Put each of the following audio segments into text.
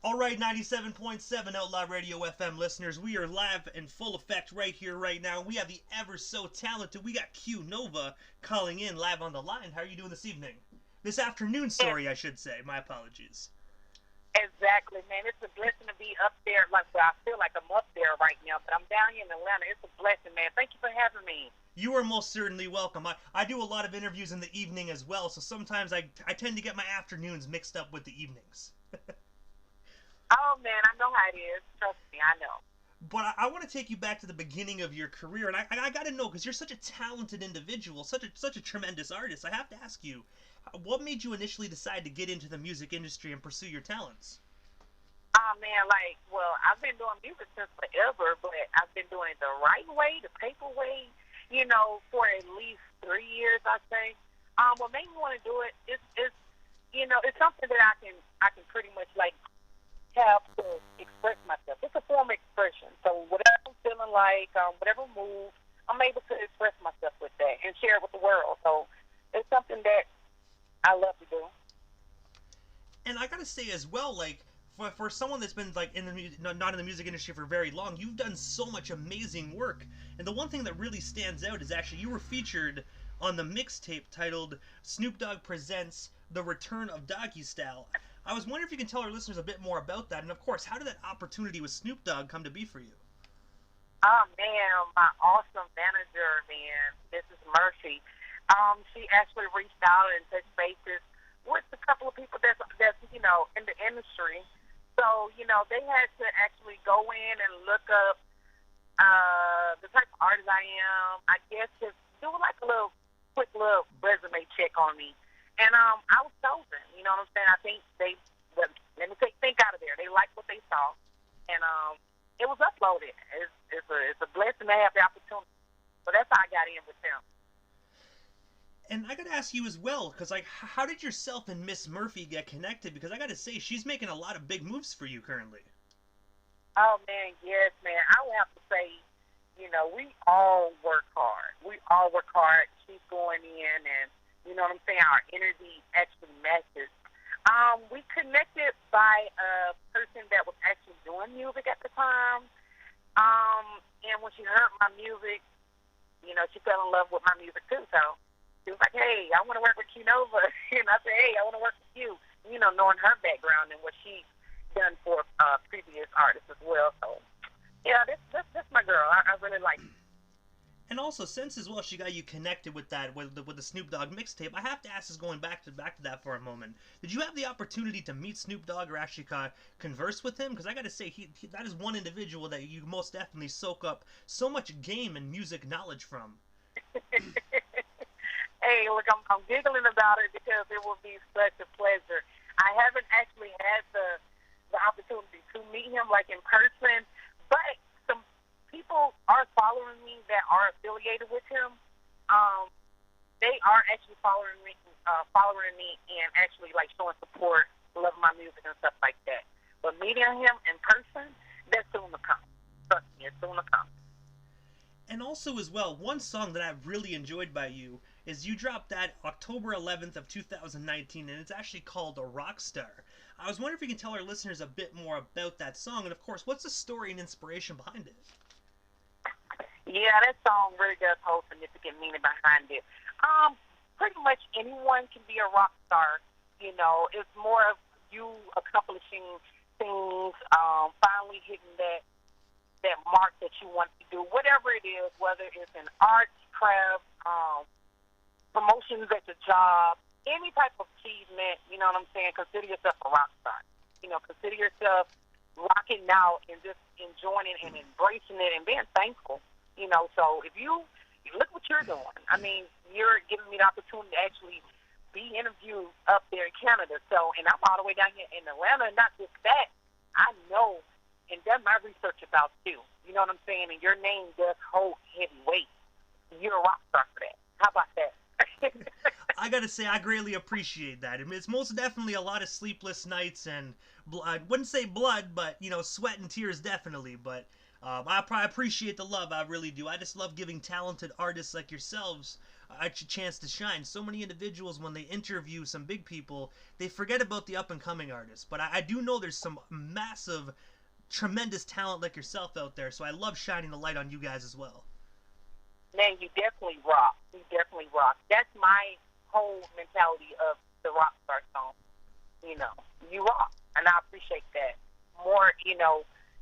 Alright, 97.7 Outlaw Radio FM listeners, we are live in full effect right here, right now. We have the ever so talented, we got QNova calling in live on the line. How are you doing this evening? This afternoon, sorry, I should say. My apologies. Exactly, man. It's a blessing to be up there. Like, well, I feel like I'm up there right now, but I'm down here in Atlanta. It's a blessing, man. Thank you for having me. You are most certainly welcome. I do a lot of interviews in the evening as well, so sometimes I tend to get my afternoons mixed up with the evenings. Oh, man, I know how it is. Trust me, I know. But I want to take you back to the beginning of your career, and I got to know, because you're such a talented individual, such a tremendous artist. I have to ask you, what made you initially decide to get into the music industry and pursue your talents? Oh, man, well, I've been doing music since forever, but I've been doing it the right way, the paper way, for at least 3 years, I think. What made me want to do it is it's something that I can pretty much, have to express myself. It's a form of expression. So whatever I'm feeling like, whatever mood, I'm able to express myself with that and share it with the world. So it's something that I love to do. And I gotta say as well, for someone that's been not in the music industry for very long, you've done so much amazing work. And the one thing that really stands out is actually you were featured on the mixtape titled Snoop Dogg Presents The Return of Doggy Style. I was wondering if you can tell our listeners a bit more about that, and of course, how did that opportunity with Snoop Dogg come to be for you? Oh, man, my awesome manager, man, Mrs. Murphy, she actually reached out and touched bases with a couple of people that's in the industry. So, they had to actually go in and look up the type of artist I am. I guess just do a quick little resume check on me. And I was chosen. You know what I'm saying? I think let me take think out of there. They liked what they saw, and it was uploaded. It's a blessing to have the opportunity. So that's how I got in with them. And I gotta ask you as well, because how did yourself and Miss Murphy get connected? Because I gotta say, she's making a lot of big moves for you currently. Oh, man, yes, man. I would have to say, we all work hard. We all work hard. She's going in, and you know what I'm saying? Our energy actually matches. We connected by a person that was actually doing music at the time. And when she heard my music, she fell in love with my music too. So she was like, hey, I want to work with QNova. And I said, hey, I want to work with you. Knowing her background and what she's done for previous artists as well. So, yeah, that's my girl. I really like her. And also, since as well she got you connected with the Snoop Dogg mixtape, I have to ask, is going back to that for a moment. Did you have the opportunity to meet Snoop Dogg or actually converse with him? Because I got to say, that is one individual that you most definitely soak up so much game and music knowledge from. Hey, look, I'm giggling about it because it will be such a pleasure. I haven't actually had the opportunity to meet him in person, but people are following me that are affiliated with him. They are actually following me and actually showing support, loving my music and stuff like that. But meeting him in person, that's soon to come. Trust me, it's soon to come. And also as well, one song that I've really enjoyed by you is you dropped that October 11th of 2019, and it's actually called A Rockstar. I was wondering if you can tell our listeners a bit more about that song, and of course, what's the story and inspiration behind it? Yeah, that song really does hold significant meaning behind it. Pretty much anyone can be a rock star. It's more of you accomplishing things, finally hitting that mark that you want to do, whatever it is, whether it's in arts, crafts, promotions at your job, any type of achievement. You know what I'm saying? Consider yourself a rock star. Consider yourself rocking out and just enjoying it and embracing it and being thankful. So if you look what you're doing. I mean, you're giving me the opportunity to actually be interviewed up there in Canada. So, and I'm all the way down here in Atlanta. Not just that, I know and done my research about you. You know what I'm saying? And your name does hold heavy weight. You're a rock star for that. How about that? I gotta say, I greatly appreciate that. I mean, it's most definitely a lot of sleepless nights and I wouldn't say blood, but sweat and tears definitely. But I appreciate the love. I really do. I just love giving talented artists like yourselves a chance to shine. So many individuals, when they interview some big people, they forget about the up and coming artists. But I do know there's some massive, tremendous talent like yourself out there. So I love shining the light on you guys as well. Man, you definitely rock. You definitely rock. That's my whole mentality of the rock star song. You know, you rock, and I appreciate that. More,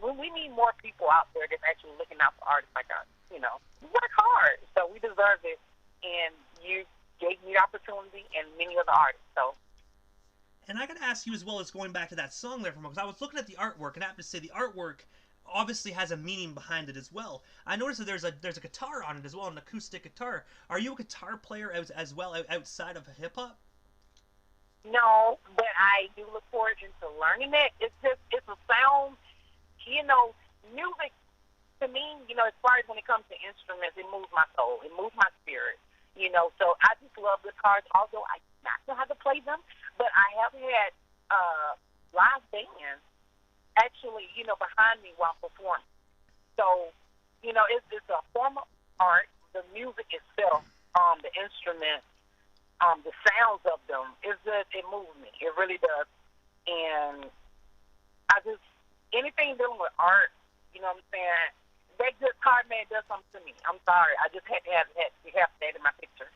when we need more people out there that's actually looking out for artists like us. We work hard, so we deserve it. And you gave me the opportunity, and many other artists. So. And I gotta ask you as well as going back to that song there from because I was looking at the artwork, and I have to say the artwork obviously has a meaning behind it as well. I noticed that there's a guitar on it as well, an acoustic guitar. Are you a guitar player as well outside of hip hop? No, but I do look forward into learning it. It's a sound, music to me, as far as when it comes to instruments, it moves my soul, it moves my spirit. So I just love guitars, although I do not know how to play them, but I have had live bands actually, behind me while performing. So, it's a form of art, the music itself, the instruments, the sounds of them, it moves me. It really does. And anything dealing with art, you know what I'm saying? That good card man does something to me. I'm sorry. I just had to have that in my picture.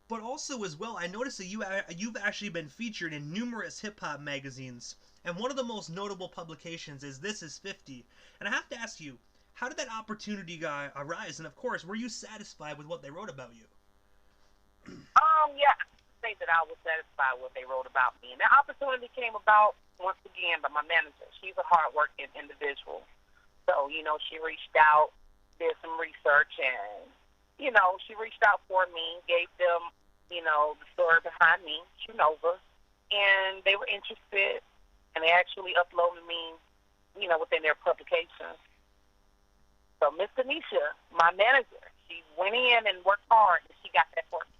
But also as well, I noticed that you've actually been featured in numerous hip hop magazines, and one of the most notable publications is This Is 50. And I have to ask you, how did that opportunity arise? And of course, were you satisfied with what they wrote about you? Yeah, I can say that I was satisfied with what they wrote about me. And the opportunity came about once again by my manager. She's a hardworking individual. So, she reached out, did some research, and she reached out for me, gave them, the story behind me, QNova, and they were interested, and they actually uploaded me, within their publications. So Miss Tanisha, my manager, she went in and worked hard, and she got that for me.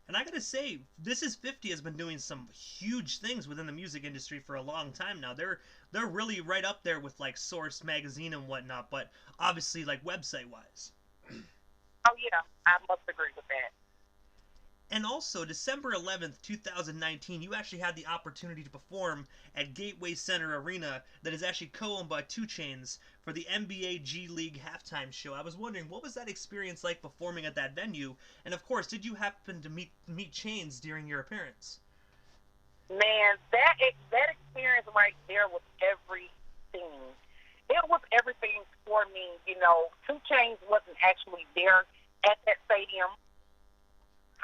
And I gotta say, This Is 50 has been doing some huge things within the music industry for a long time now. They're really right up there with like Source magazine and whatnot, but obviously like website wise. Oh yeah, I must agree with that. And also, December 11th, 2019, you actually had the opportunity to perform at Gateway Center Arena that is actually co-owned by 2 Chainz for the NBA G League halftime show. I was wondering, what was that experience like performing at that venue? And of course, did you happen to meet Chainz during your appearance? Man, that experience right there was everything. It was everything for me. 2 Chainz wasn't actually there at that stadium.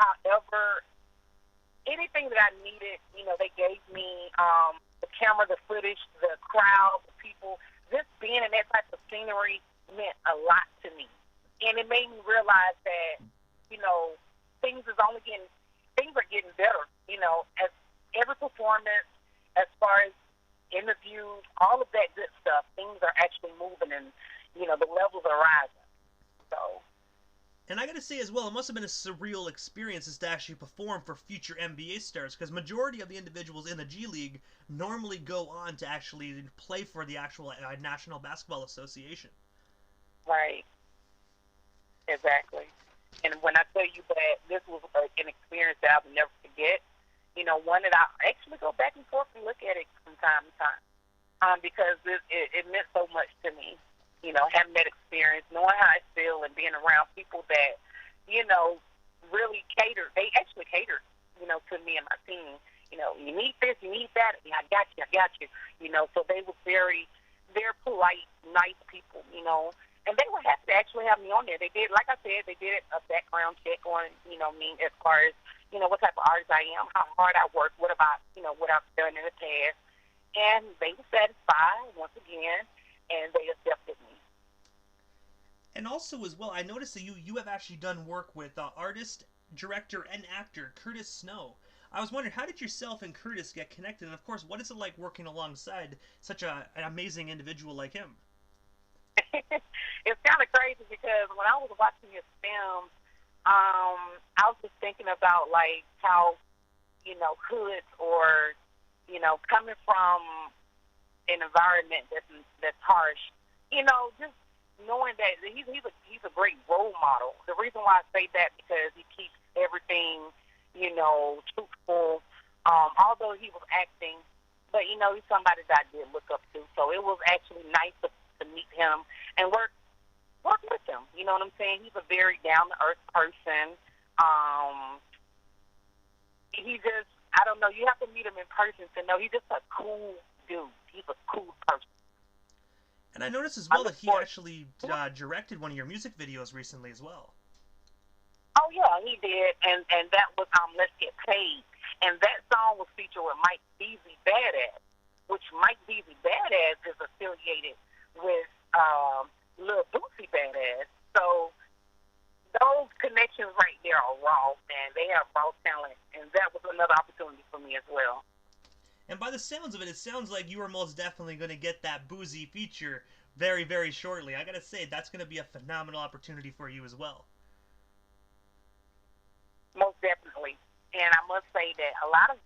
However, anything that I needed, they gave me the camera, the footage, the crowd, the people. Just being in that type of scenery meant a lot to me. And it made me realize that, things are getting better, as every performance, as far as interviews, all of that good stuff, things are actually moving and, the levels are rising. So. And I gotta say as well, it must have been a surreal experience to actually perform for future NBA stars, because majority of the individuals in the G League normally go on to actually play for the actual National Basketball Association. Right. Exactly. And when I tell you that this was an experience that I will never forget, one that I actually go back and forth and look at it from time to time, because it meant so much to me. Having that experience, knowing how I feel, and being around people that, really catered. They actually catered, to me and my team. You need this, you need that. Yeah, I got you. So they were very, very polite, nice people. And they were happy to actually have me on there. They did, like I said, they did a background check on, me as far as, what type of artist I am, how hard I work, what I've done in the past. And they were satisfied once again, and they accepted me. And also as well, I noticed that you have actually done work with artist, director, and actor Curtis Snow. I was wondering, how did yourself and Curtis get connected? And of course, what is it like working alongside such an amazing individual like him? It's kind of crazy because when I was watching his films, I was just thinking about like how, hoods or, coming from an environment that's harsh, just knowing that he's a great role model. The reason why I say that because he keeps everything, truthful. Although he was acting, but he's somebody that I did look up to. So it was actually nice to meet him and work with him. You know what I'm saying? He's a very down to earth person. He just, I don't know. You have to meet him in person to know he's just a cool dude. He's a cool person. And I noticed as well that he actually directed one of your music videos recently as well. Oh yeah, he did, and that was Let's Get Paid, and that song was featured with Mike Beasley Badass, which Mike Beasley Badass is affiliated with Lil Boosie Badass. So those connections right there are raw, man. They have raw talent, and that was another opportunity for me as well. And by the sounds of it, it sounds like you are most definitely going to get that Boosie feature very, very shortly. I gotta say, that's going to be a phenomenal opportunity for you as well. Most definitely. And I must say that a lot of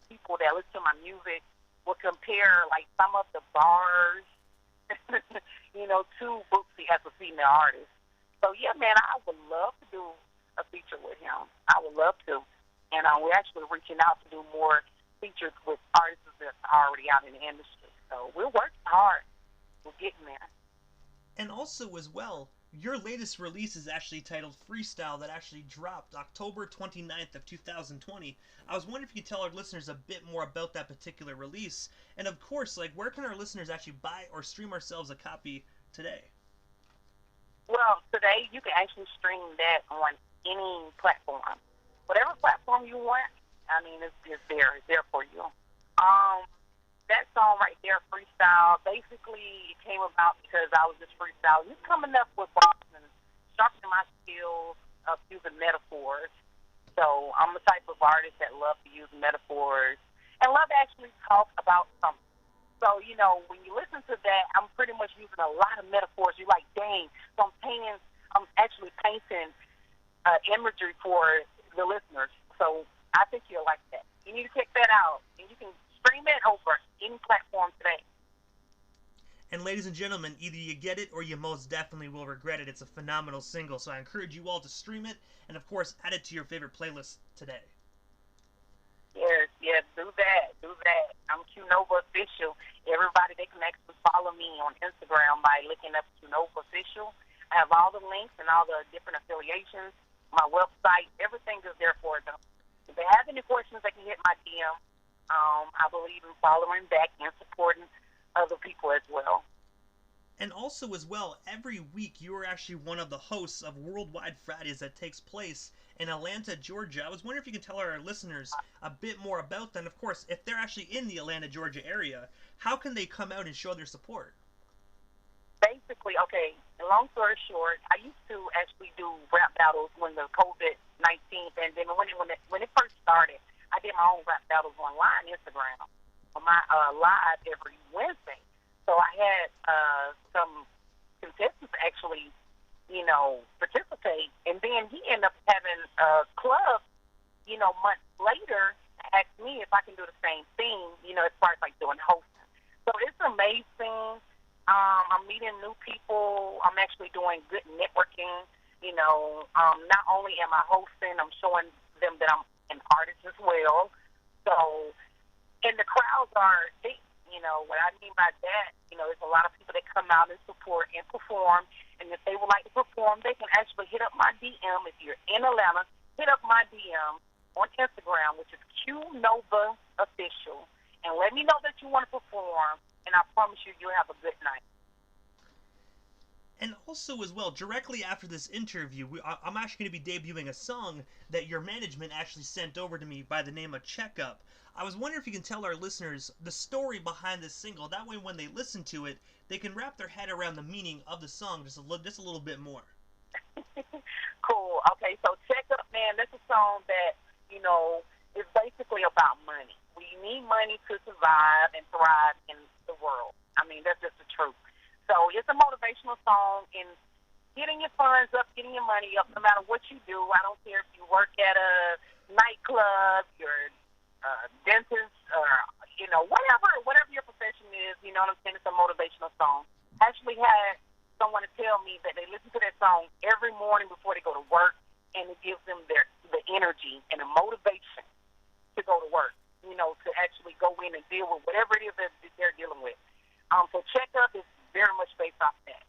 people that listen to my music will compare, like, some of the bars, to Boosie as a female artist. So, yeah, man, I would love to do a feature with him. I would love to. And we're actually reaching out to do more features with artists that's already out in the industry. So we're working hard. We're getting there. And also, as well, your latest release is actually titled Freestyle, that actually dropped October 29th of 2020. I was wondering if you could tell our listeners a bit more about that particular release. And of course, like, where can our listeners actually buy or stream ourselves a copy today? Well, today you can actually stream that on any platform. Whatever platform you want, I mean, it's there. It's there for you. That song right there, Freestyle, basically came about because I was just freestyling, just coming up with bars and sharpening my skills of using metaphors. So I'm the type of artist that love to use metaphors and love to actually talk about something. So, when you listen to that, I'm pretty much using a lot of metaphors. You're like, dang. So I'm actually painting imagery for the listeners. So I think you'll like that. You need to check that out. And you can stream it over any platform today. And ladies and gentlemen, either you get it or you most definitely will regret it. It's a phenomenal single, so I encourage you all to stream it and, of course, add it to your favorite playlist today. Yes, do that. I'm QNova Official. Everybody, they can actually follow me on Instagram by looking up QNova Official. I have all the links and all the different affiliations, my website, everything is there for them. If they have any questions, they can hit my DM. I believe in following back and supporting other people as well. And also, as well, every week you are actually one of the hosts of Worldwide Fridays that takes place in Atlanta, Georgia. I was wondering if you could tell our listeners a bit more about that. And, of course, if they're actually in the Atlanta, Georgia area, how can they come out and show their support? Basically, okay, long story short, I used to actually do rap battles when the COVID-19 pandemic, when it first started. I did my own rap battles online, Instagram, on my live every Wednesday. So I had some contestants actually, participate. And then he ended up having a club, months later, asked me if I can do the same thing, as far as like doing hosting. So it's amazing. I'm meeting new people. I'm actually doing good networking. Not only am I hosting, I'm showing them that I'm an artist as well. So, and the crowds are deep. What I mean by that, there's a lot of people that come out and support and perform. And if they would like to perform, they can actually hit up my DM. If you're in Atlanta, hit up my DM on Instagram, which is QNova Official, and let me know that you want to perform. And I promise you'll have a good night. And also, as well, directly after this interview, I'm actually going to be debuting a song that your management actually sent over to me by the name of Checkup. I was wondering if you can tell our listeners the story behind this single. That way, when they listen to it, they can wrap their head around the meaning of the song just a little bit more. Cool. Okay, so Checkup, man, that's a song that, is basically about money. We need money to survive and thrive in the world. I mean, that's just the truth. So it's a motivational song in getting your funds up, getting your money up, no matter what you do. I don't care if you work at a nightclub, you're a dentist, or, whatever your profession is, you know what I'm saying? It's a motivational song. I actually had someone to tell me me that they listen to that song every morning before they go to work, and it gives them the energy and the motivation to go to work, you know, to actually go in and deal with whatever it is that they're dealing with. So Check Up is very much based off that.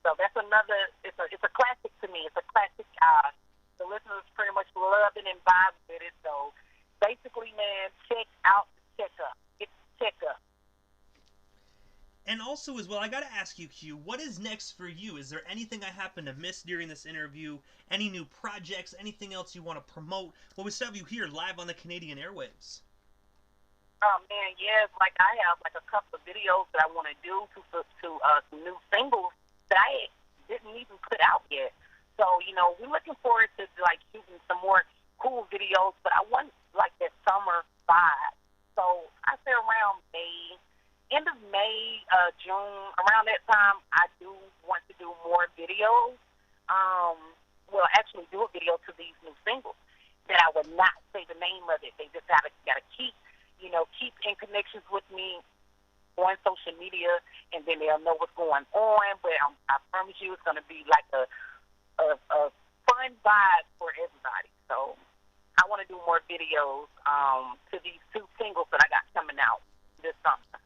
So that's another, it's a classic to me. It's a classic. The listeners pretty much love it and vibe with it. So basically, man, check out Check Up. It's Check Up. And also as well, I gotta ask you, Q, what is next for you? Is there anything I happen to miss during this interview? Any new projects? Anything else you want to promote? Well, we still have you here live on the Canadian airwaves. Oh man, yes. Like I have like a couple of videos that I want to do to some new singles that I didn't even put out yet. So you know, we're looking forward to like shooting some more cool videos. But I want like that summer vibe. So I say around May, end of May, June, around that time, I do want to do more videos. Well, actually do a video to these new singles that I would not say the name of it. They just gotta keep, you know, keep in connections with me on social media, and then they'll know what's going on. But I promise you, it's gonna be like a fun vibe for everybody. So I want to do more videos to these two singles that I got coming out this summer.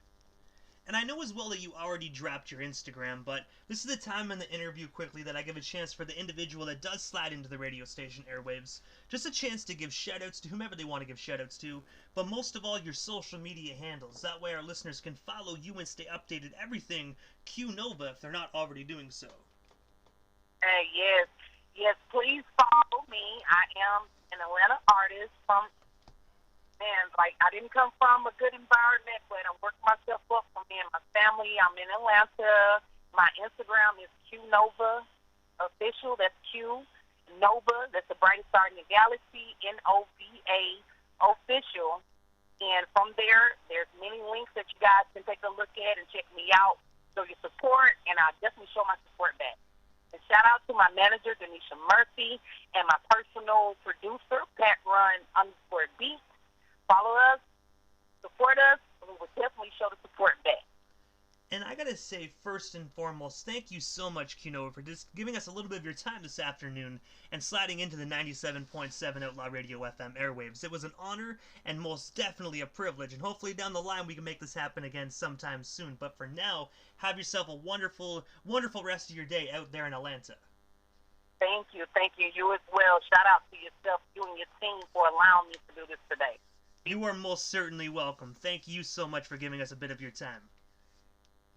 And I know as well that you already dropped your Instagram, but this is the time in the interview quickly that I give a chance for the individual that does slide into the radio station airwaves, just a chance to give shoutouts to whomever they want to give shoutouts to, but most of all your social media handles. That way our listeners can follow you and stay updated everything QNova if they're not already doing so. Yes, please follow me. I am an Atlanta artist from, man, like I didn't come from a good environment, but I'm working myself up for me and my family. I'm in Atlanta. My Instagram is QNova official. That's Q Nova. That's the brightest star in the galaxy. NOVA official. And from there, there's many links that you guys can take a look at and check me out. Show your support, and I'll definitely show my support back. And shout out to my manager, Denisha Murphy, and my personal producer, Pat_Run_Beat. Follow us, support us, and we will definitely show the support back. And I gotta say, first and foremost, thank you so much, QNova, for just giving us a little bit of your time this afternoon and sliding into the 97.7 Outlaw Radio FM airwaves. It was an honor and most definitely a privilege, and hopefully down the line we can make this happen again sometime soon. But for now, have yourself a wonderful, wonderful rest of your day out there in Atlanta. Thank you. You as well. Shout out to yourself, you and your team, for allowing me to do this today. You are most certainly welcome. Thank you so much for giving us a bit of your time.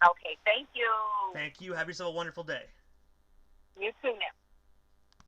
Okay, thank you. Thank you. Have yourself a wonderful day. You too now.